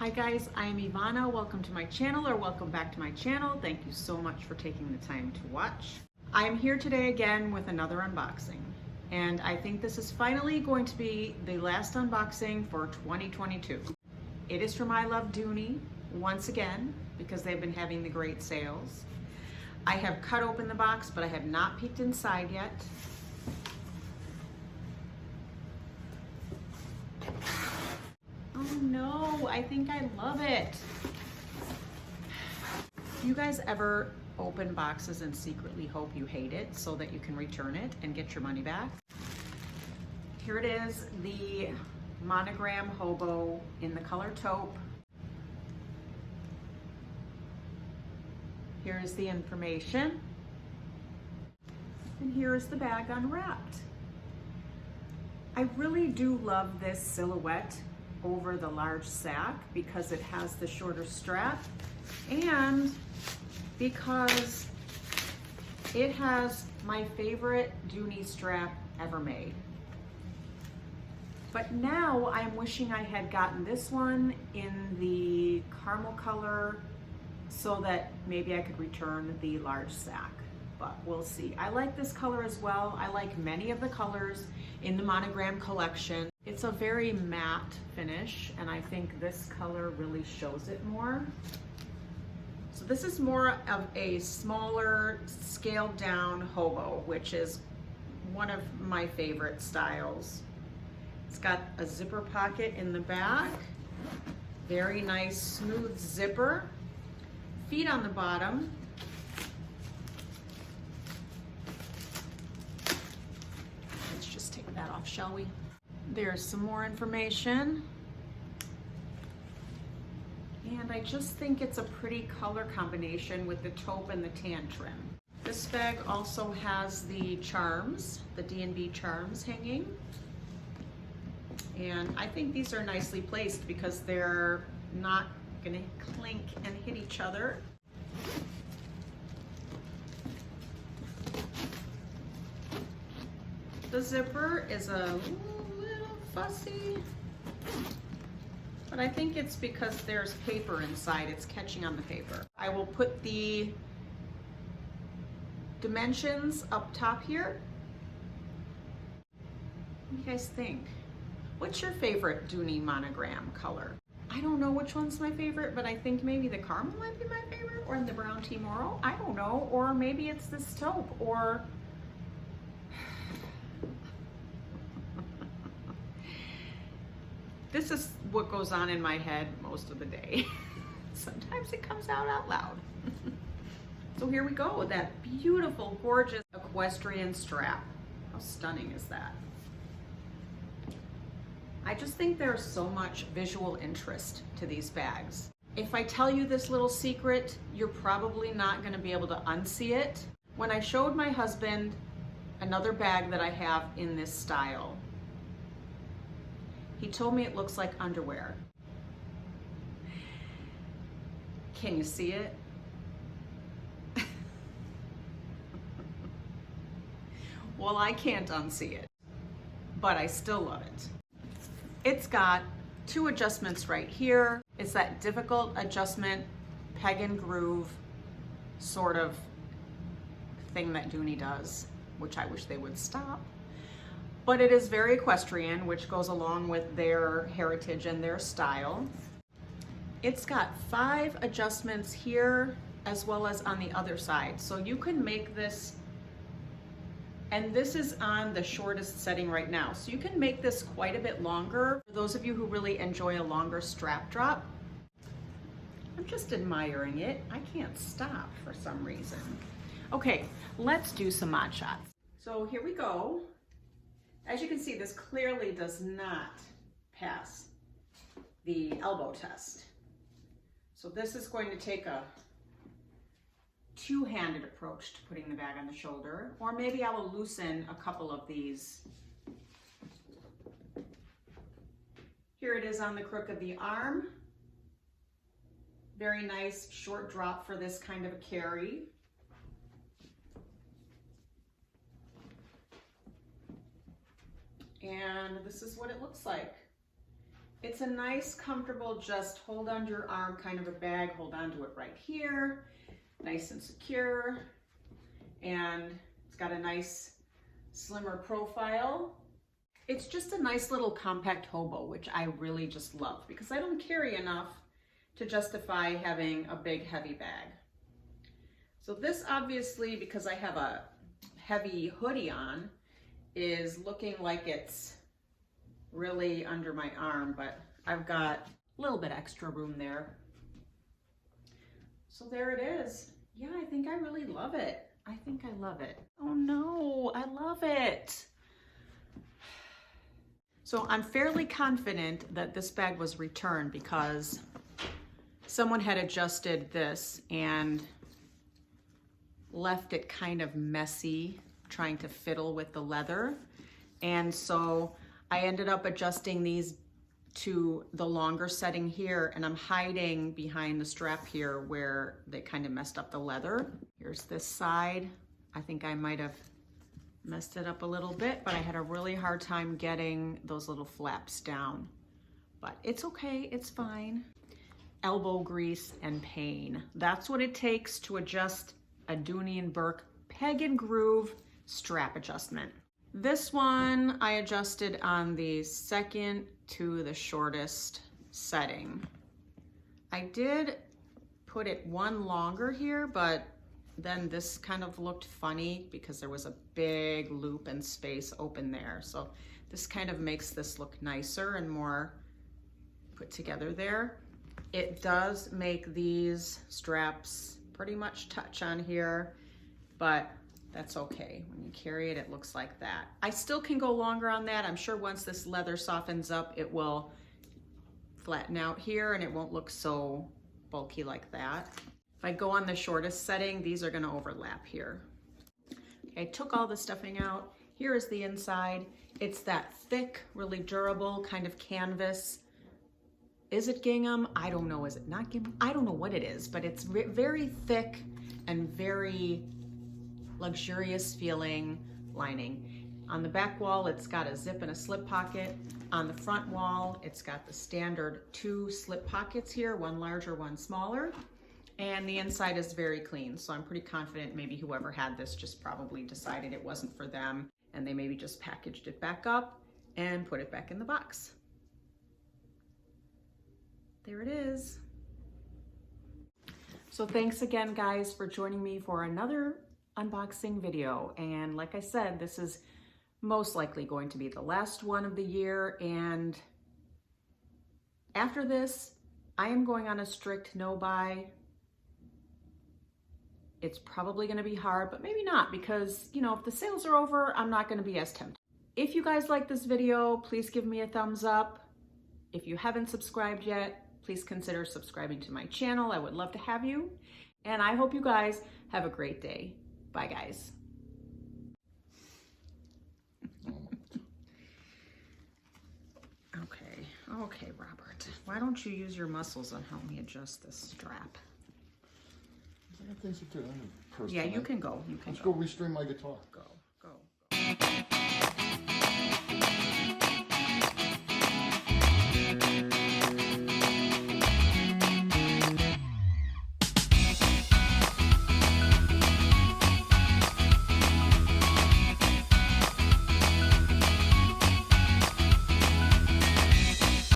Hi guys, I am Ivana. Welcome to my channel, or welcome back to my channel. Thank you so much for taking the time to watch. I am here today again with another unboxing, and I think this is finally going to be the last unboxing for 2022. It is from I Love Dooney once again, because they've been having the great sales. I have cut open the box, but I have not peeked inside yet. Oh no, I think I love it. You guys ever open boxes and secretly hope you hate it so that you can return it and get your money back? Here it is, the Monogram Hobo in the color Taupe. Here is the information. And here is the bag unwrapped. I really do love this silhouette over the large sack because it has the shorter strap and because it has my favorite Dooney strap ever made. But now I'm wishing I had gotten this one in the caramel color so that maybe I could return the large sack, but we'll see. I like this color as well. I like many of the colors in the Monogram collection. It's a very matte finish, and I think this color really shows it more. So this is more of a smaller, scaled down hobo, which is one of my favorite styles. It's got a zipper pocket in the back, very nice smooth zipper, feet on the bottom. Let's just take that off, shall we? There's some more information. And I just think it's a pretty color combination with the taupe and the tan trim. This bag also has the charms, the D&B charms hanging. And I think these are nicely placed because they're not gonna clink and hit each other. The zipper is a little fussy, but I think it's because there's paper inside. It's catching on the paper. I will put the dimensions up top here. What do you guys think? What's your favorite Dooney Monogram color? I don't know which one's my favorite, but I think maybe the caramel might be my favorite, or the brown tea morrow. I don't know, or maybe it's this taupe, or this is what goes on in my head most of the day. Sometimes it comes out loud. So here we go with that beautiful, gorgeous equestrian strap. How stunning is that? I just think there's so much visual interest to these bags. If I tell you this little secret, you're probably not gonna be able to unsee it. When I showed my husband another bag that I have in this style, he told me it looks like underwear. Can you see it? Well, I can't unsee it, but I still love it. It's got two adjustments right here. It's that difficult adjustment, peg and groove sort of thing that Dooney does, which I wish they would stop. But it is very equestrian, which goes along with their heritage and their style. It's got 5 adjustments here as well as on the other side. So you can make this, and this is on the shortest setting right now. So you can make this quite a bit longer. For those of you who really enjoy a longer strap drop, I'm just admiring it. I can't stop for some reason. Okay, let's do some mod shots. So here we go. As you can see, this clearly does not pass the elbow test. So this is going to take a two-handed approach to putting the bag on the shoulder, or maybe I will loosen a couple of these. Here it is on the crook of the arm. Very nice short drop for this kind of a carry. And this is what it looks like. It's a nice, comfortable, just hold onto your arm kind of a bag. Hold onto it right here. Nice and secure. And it's got a nice, slimmer profile. It's just a nice little compact hobo, which I really just love because I don't carry enough to justify having a big, heavy bag. So this obviously, because I have a heavy hoodie on, is looking like it's really under my arm, but I've got a little bit extra room there. So there it is. Yeah, I think I really love it. I think I love it. Oh no, I love it. So I'm fairly confident that this bag was returned because someone had adjusted this and left it kind of messy, trying to fiddle with the leather. And so I ended up adjusting these to the longer setting here, and I'm hiding behind the strap here where they kind of messed up the leather. Here's this side. I think I might have messed it up a little bit, but I had a really hard time getting those little flaps down. But it's okay, it's fine. Elbow grease and pain. That's what it takes to adjust a Dooney Bourke peg and groove strap adjustment. This one I adjusted on the second to the shortest setting. I did put it one longer here, but then this kind of looked funny because there was a big loop and space open there. So this kind of makes this look nicer and more put together there. It does make these straps pretty much touch on here, but that's okay. When you carry it, it looks like that. I still can go longer on that. I'm sure once this leather softens up, it will flatten out here and it won't look so bulky like that. If I go on the shortest setting, these are gonna overlap here. Okay, I took all the stuffing out. Here is the inside. It's that thick, really durable kind of canvas. Is it gingham? I don't know. Is it not gingham? I don't know what it is, but it's very thick and very luxurious feeling lining. On the back wall, it's got a zip and a slip pocket. On the front wall, it's got the standard 2 slip pockets here, one larger, one smaller. And the inside is very clean, so I'm pretty confident maybe whoever had this just probably decided it wasn't for them, and they maybe just packaged it back up and put it back in the box. There it is. So thanks again, guys, for joining me for another unboxing video. And like I said, this is most likely going to be the last one of the year. And after this, I am going on a strict no-buy. It's probably going to be hard, but maybe not, because, you know, if the sales are over, I'm not going to be as tempted. If you guys like this video, please give me a thumbs up. If you haven't subscribed yet, please consider subscribing to my channel. I would love to have you. And I hope you guys have a great day. Bye, guys. Okay, Robert. Why don't you use your muscles and help me adjust this strap? I got things to do. Yeah, you can go. Let's go restring my guitar. Go.